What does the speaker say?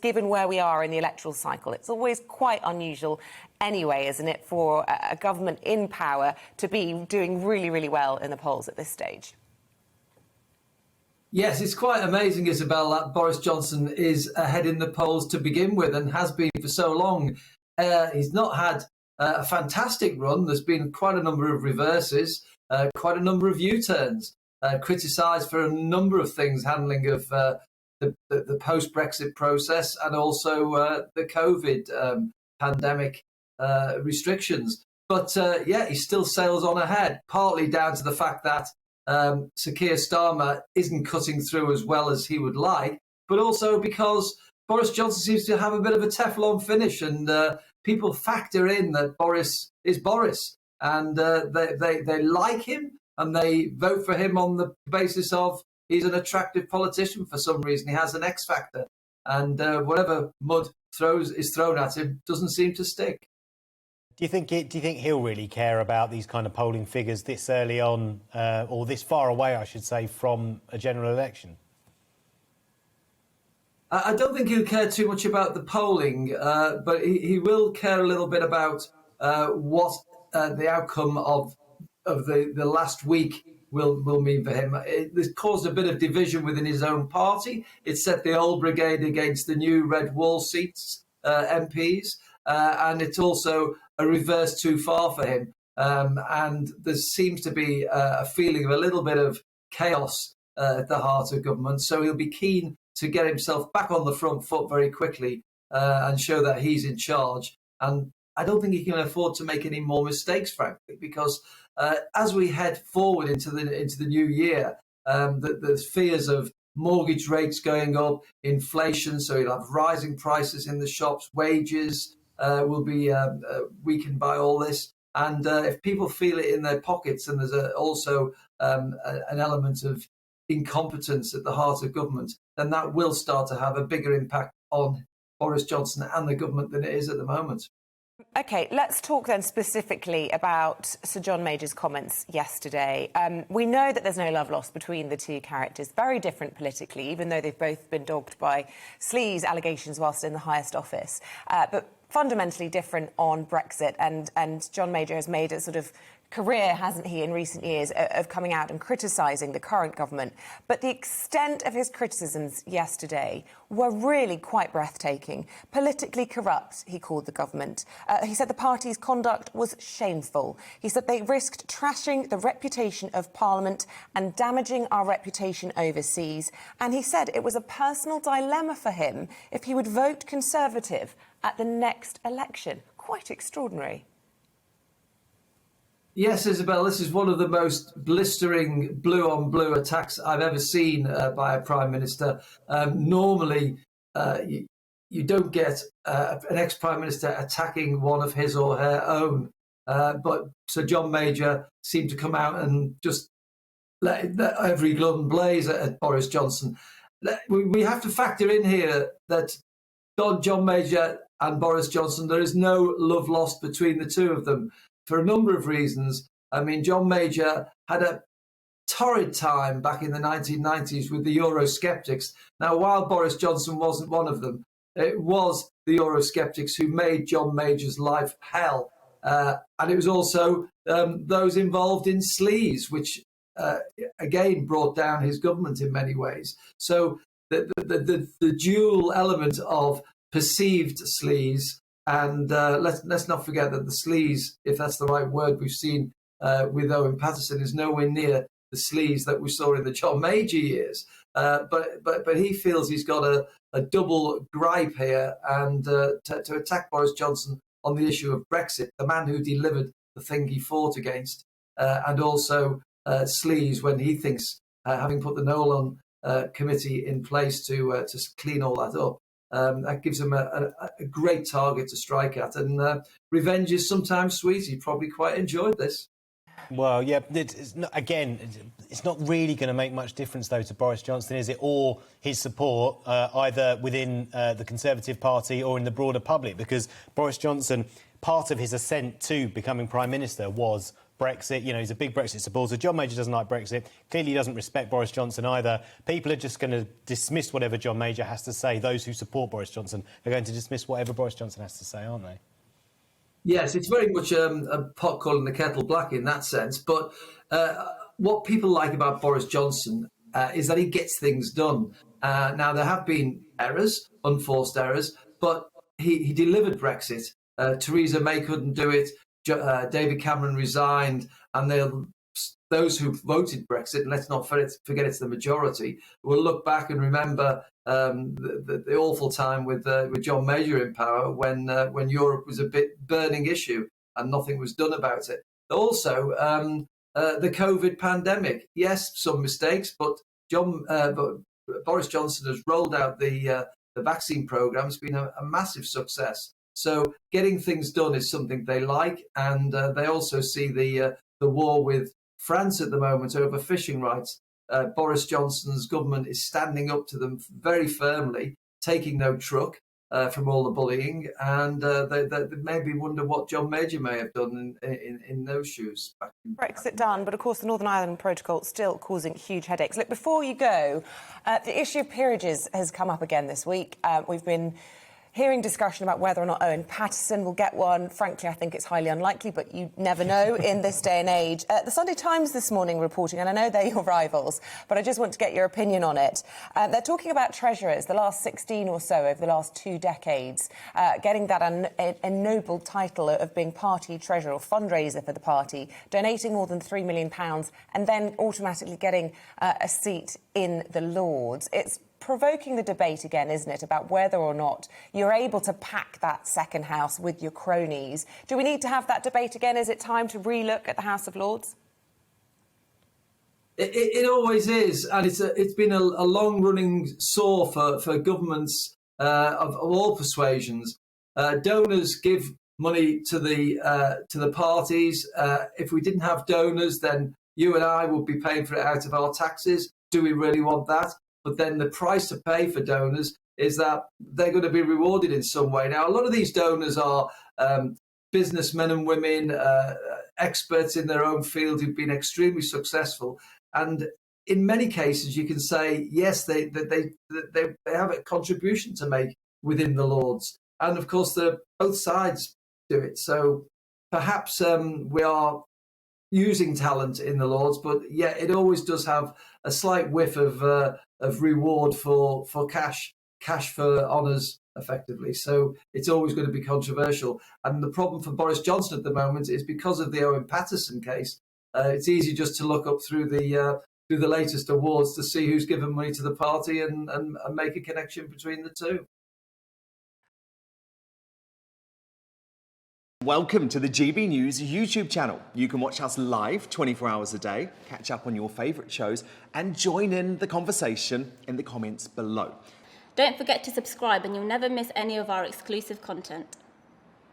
Given where we are in the electoral cycle, it's always quite unusual anyway, isn't it, for a government in power to be doing really, really well in the polls at this stage? Yes, it's quite amazing, Isabel, that Boris Johnson is ahead in the polls to begin with and has been for so long. He's not had a fantastic run. There's been quite a number of reverses, quite a number of U-turns, criticised for a number of things, handling of the post-Brexit process and also the COVID pandemic restrictions. But yeah, he still sails on ahead, partly down to the fact that Sir Keir Starmer isn't cutting through as well as he would like, but also because Boris Johnson seems to have a bit of a Teflon finish, and people factor in that Boris is Boris, and they like him and they vote for him on the basis of he's an attractive politician for some reason. He has an X factor, and whatever mud is thrown at him doesn't seem to stick. Do you think he'll really care about these kind of polling figures this early on, or this far away, I should say, from a general election? I don't think he'll care too much about the polling, but he will care a little bit about what the outcome of the last week will mean for him. This caused a bit of division within his own party. It set the old brigade against the new red wall seats MPs, and it's also a reverse too far for him. And there seems to be a feeling of a little bit of chaos at the heart of government. So he'll be keen to get himself back on the front foot very quickly and show that he's in charge. And I don't think he can afford to make any more mistakes, frankly, because as we head forward into the new year, there's fears of mortgage rates going up, inflation, so you'll have rising prices in the shops, wages will be weakened by all this. And if people feel it in their pockets, and there's also an element of incompetence at the heart of government, then that will start to have a bigger impact on Boris Johnson and the government than it is at the moment. OK, let's talk then specifically about Sir John Major's comments yesterday. We know that there's no love lost between the two characters, very different politically, even though they've both been dogged by sleaze allegations whilst in the highest office. But fundamentally different on Brexit, and John Major has made a sort of career, hasn't he, in recent years, of coming out and criticising the current government. But the extent of his criticisms yesterday were really quite breathtaking. Politically corrupt, he called the government. He said the party's conduct was shameful. He said they risked trashing the reputation of Parliament and damaging our reputation overseas. And he said it was a personal dilemma for him if he would vote Conservative at the next election. Quite extraordinary. Yes, Isabel, this is one of the most blistering blue-on-blue attacks I've ever seen by a Prime Minister. Normally, you don't get an ex-Prime Minister attacking one of his or her own. But Sir John Major seemed to come out and just let every gun blaze at Boris Johnson. We have to factor in here that John Major and Boris Johnson, there is no love lost between the two of them, for a number of reasons. I mean, John Major had a torrid time back in the 1990s with the Eurosceptics. Now, while Boris Johnson wasn't one of them, it was the Eurosceptics who made John Major's life hell. And it was also those involved in sleaze, which, again, brought down his government in many ways. So the dual element of perceived sleaze, and let's not forget that the sleaze, if that's the right word, we've seen with Owen Paterson is nowhere near the sleaze that we saw in the John Major years. But he feels he's got a double gripe here, and to attack Boris Johnson on the issue of Brexit, the man who delivered the thing he fought against, and also sleaze when he thinks, having put the Nolan committee in place to clean all that up, that gives him a great target to strike at. And revenge is sometimes sweet. He probably quite enjoyed this. Well, yeah, it's not really going to make much difference, though, to Boris Johnson, is it? Or his support, either within the Conservative Party or in the broader public, because Boris Johnson, part of his ascent to becoming Prime Minister was Brexit. You know, he's a big Brexit supporter. John Major doesn't like Brexit. Clearly, he doesn't respect Boris Johnson either. People are just going to dismiss whatever John Major has to say. Those who support Boris Johnson are going to dismiss whatever Boris Johnson has to say, aren't they? Yes, it's very much a pot calling the kettle black in that sense. But what people like about Boris Johnson is that he gets things done. Now, there have been errors, unforced errors, but he delivered Brexit. Theresa May couldn't do it. David Cameron resigned, and those who voted Brexit, and let's not forget it's the majority, will look back and remember the awful time with John Major in power when Europe was a bit burning issue and nothing was done about it. Also, the COVID pandemic. Yes, some mistakes, but Boris Johnson has rolled out the vaccine programme. It's been a massive success. So getting things done is something they like, and they also see the war with France at the moment over fishing rights. Boris Johnson's government is standing up to them very firmly, taking no truck from all the bullying, and they maybe wonder what John Major may have done in those shoes. Brexit done, but of course the Northern Ireland Protocol still causing huge headaches. Look, before you go, the issue of peerages has come up again this week. We've been hearing discussion about whether or not Owen Paterson will get one. Frankly, I think it's highly unlikely, but you never know in this day and age. The Sunday Times this morning reporting, and I know they're your rivals, but I just want to get your opinion on it. They're talking about treasurers, the last 16 or so over the last 2 decades, getting that ennobled title of being party treasurer or fundraiser for the party, donating more than £3 million, and then automatically getting a seat in the Lords. It's provoking the debate again, isn't it, about whether or not you're able to pack that second house with your cronies. Do we need to have that debate again? Is it time to relook at the House of Lords? It always is, and it's been a long-running sore for governments of all persuasions. Donors give money to the parties. If we didn't have donors, then you and I would be paying for it out of our taxes. Do we really want that? But then the price to pay for donors is that they're going to be rewarded in some way. Now, a lot of these donors are businessmen and women, experts in their own field who've been extremely successful. And in many cases, you can say, yes, they have a contribution to make within the Lords. And of course, both sides do it. So perhaps we are using talent in the Lords, but yeah, it always does have a slight whiff of reward for cash for honours, effectively. So it's always going to be controversial. And the problem for Boris Johnson at the moment is because of the Owen Paterson case. It's easy just to look up through the latest awards to see who's given money to the party and make a connection between the two. Welcome to the GB News YouTube channel. You can watch us live 24 hours a day, catch up on your favourite shows, and join in the conversation in the comments below. Don't forget to subscribe and you'll never miss any of our exclusive content.